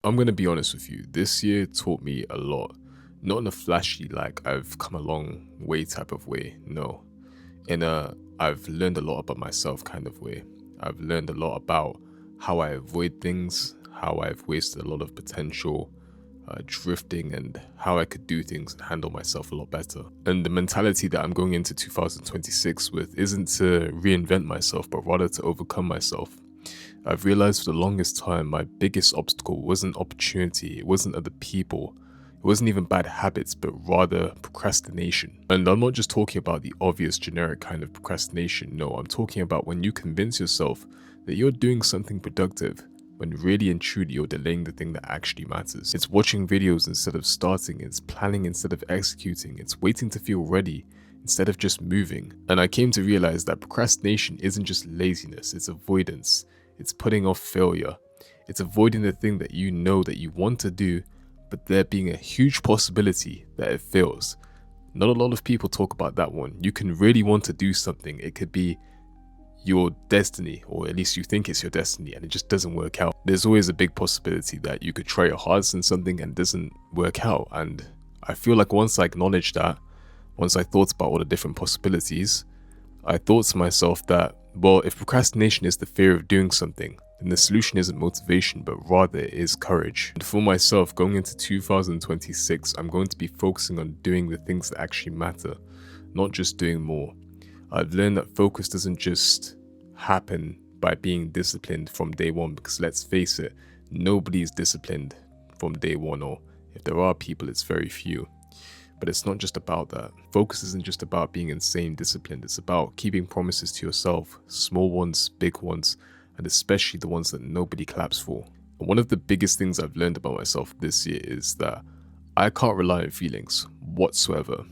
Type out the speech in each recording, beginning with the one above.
I'm gonna be honest with you. This year taught me a lot. Not in a flashy, like I've come a long way type of way. No. In a I've learned a lot about myself kind of way. I've learned a lot about how I avoid things, how I've wasted a lot of potential, drifting, and how I could do things and handle myself a lot better. And the mentality that I'm going into 2026 with isn't to reinvent myself, but rather to overcome myself. I've realized for the longest time my biggest obstacle wasn't opportunity, it wasn't other people, it wasn't even bad habits, but rather procrastination. And I'm not just talking about the obvious generic kind of procrastination, no, I'm talking about when you convince yourself that you're doing something productive, when really and truly you're delaying the thing that actually matters. It's watching videos instead of starting, it's planning instead of executing, it's waiting to feel ready instead of just moving. And I came to realize that procrastination isn't just laziness, it's avoidance. It's putting off failure. It's avoiding the thing that you know that you want to do, but there being a huge possibility that it fails. Not a lot of people talk about that one. You can really want to do something. It could be your destiny, or at least you think it's your destiny, and it just doesn't work out. There's always a big possibility that you could try your hardest in something and it doesn't work out. And I feel like once I acknowledged that, once I thought about all the different possibilities, I thought to myself that, well, if procrastination is the fear of doing something, then the solution isn't motivation, but rather it is courage. And for myself, going into 2026, I'm going to be focusing on doing the things that actually matter, not just doing more. I've learned that focus doesn't just happen by being disciplined from day one, because let's face it, nobody is disciplined from day one, or if there are people, it's very few. But it's not just about that. Focus isn't just about being insane disciplined. It's about keeping promises to yourself, small ones, big ones, and especially the ones that nobody claps for. And one of the biggest things I've learned about myself this year is that I can't rely on feelings whatsoever.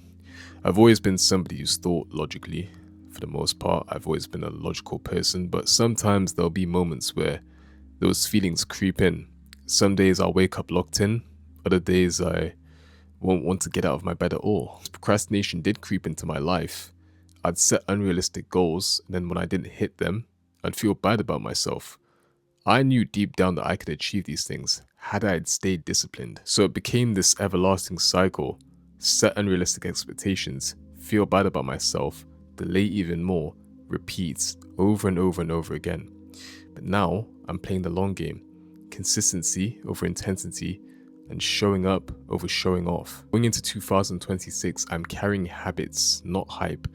I've always been somebody who's thought logically. For the most part, I've always been a logical person, but sometimes there'll be moments where those feelings creep in. Some days I'll wake up locked in, other days I won't want to get out of my bed at all. Procrastination did creep into my life. I'd set unrealistic goals, and then when I didn't hit them, I'd feel bad about myself. I knew deep down that I could achieve these things had I had stayed disciplined. So it became this everlasting cycle. Set unrealistic expectations, feel bad about myself, delay even more, repeats over and over and over again. But now I'm playing the long game. Consistency over intensity, and showing up over showing off. Going into 2026, I'm carrying habits, not hype,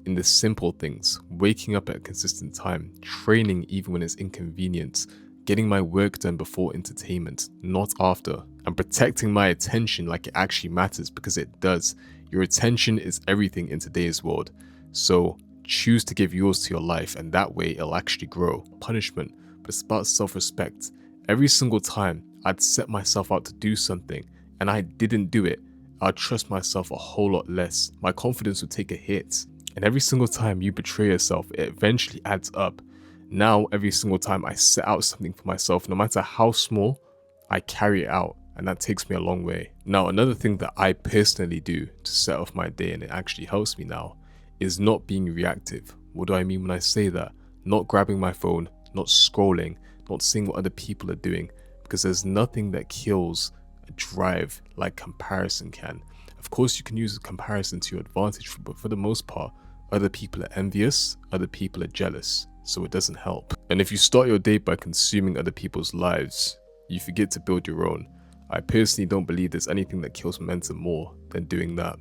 in the simple things, waking up at a consistent time, training even when it's inconvenient, getting my work done before entertainment, not after, and protecting my attention like it actually matters, because it does. Your attention is everything in today's world. So choose to give yours to your life, and that way it'll actually grow. Punishment, but it's about self-respect. Every single time I'd set myself out to do something and I didn't do it, I'd trust myself a whole lot less. My confidence would take a hit. And every single time you betray yourself, it eventually adds up. Now, every single time I set out something for myself, no matter how small, I carry it out. And that takes me a long way. Now, another thing that I personally do to set off my day, and it actually helps me now, is not being reactive. What do I mean when I say that? Not grabbing my phone, not scrolling, not seeing what other people are doing, because there's nothing that kills a drive like comparison can. Of course, you can use comparison to your advantage, but for the most part, other people are envious, other people are jealous, so it doesn't help. And if you start your day by consuming other people's lives, you forget to build your own. I personally don't believe there's anything that kills momentum more than doing that.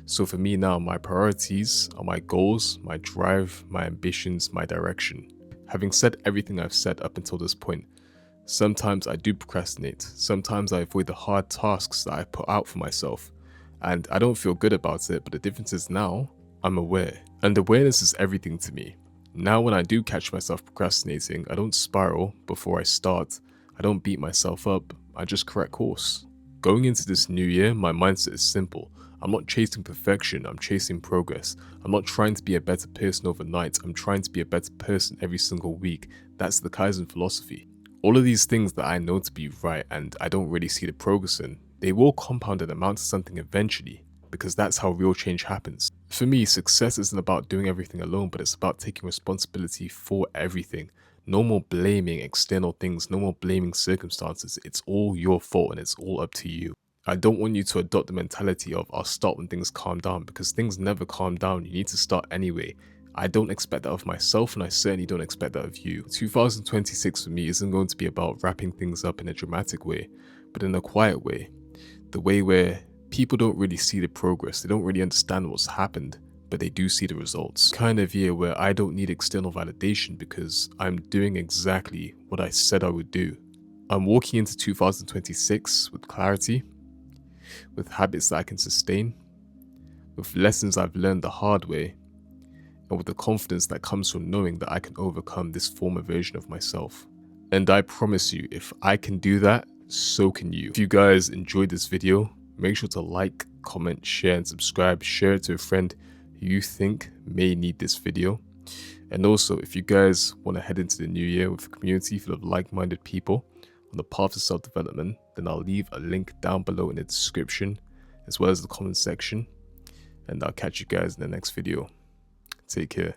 So for me now, my priorities are my goals, my drive, my ambitions, my direction. Having said everything I've said up until this point, sometimes I do procrastinate. Sometimes I avoid the hard tasks that I put out for myself. And I don't feel good about it, but the difference is now I'm aware. And awareness is everything to me. Now when I do catch myself procrastinating, I don't spiral before I start. I don't beat myself up. I just correct course. Going into this new year, my mindset is simple. I'm not chasing perfection, I'm chasing progress. I'm not trying to be a better person overnight, I'm trying to be a better person every single week. That's the Kaizen philosophy. All of these things that I know to be right and I don't really see the progress in, they will compound and amount to something eventually, because that's how real change happens. For me, success isn't about doing everything alone, but it's about taking responsibility for everything. No more blaming external things, no more blaming circumstances. It's all your fault and it's all up to you. I don't want you to adopt the mentality of I'll start when things calm down, because things never calm down. You need to start anyway. I don't expect that of myself, and I certainly don't expect that of you. 2026 for me isn't going to be about wrapping things up in a dramatic way, but in a quiet way. The way where people don't really see the progress, they don't really understand what's happened, but they do see the results. Kind of year where I don't need external validation because I'm doing exactly what I said I would do. I'm walking into 2026 with clarity, with habits that I can sustain, with lessons I've learned the hard way, and with the confidence that comes from knowing that I can overcome this former version of myself. And I promise you, if I can do that, so can you. If you guys enjoyed this video, make sure to like, comment, share, and subscribe. Share it to a friend who you think may need this video. And also, if you guys want to head into the new year with a community full of like-minded people on the path of self-development, then I'll leave a link down below in the description, as well as the comment section. And I'll catch you guys in the next video. Take care.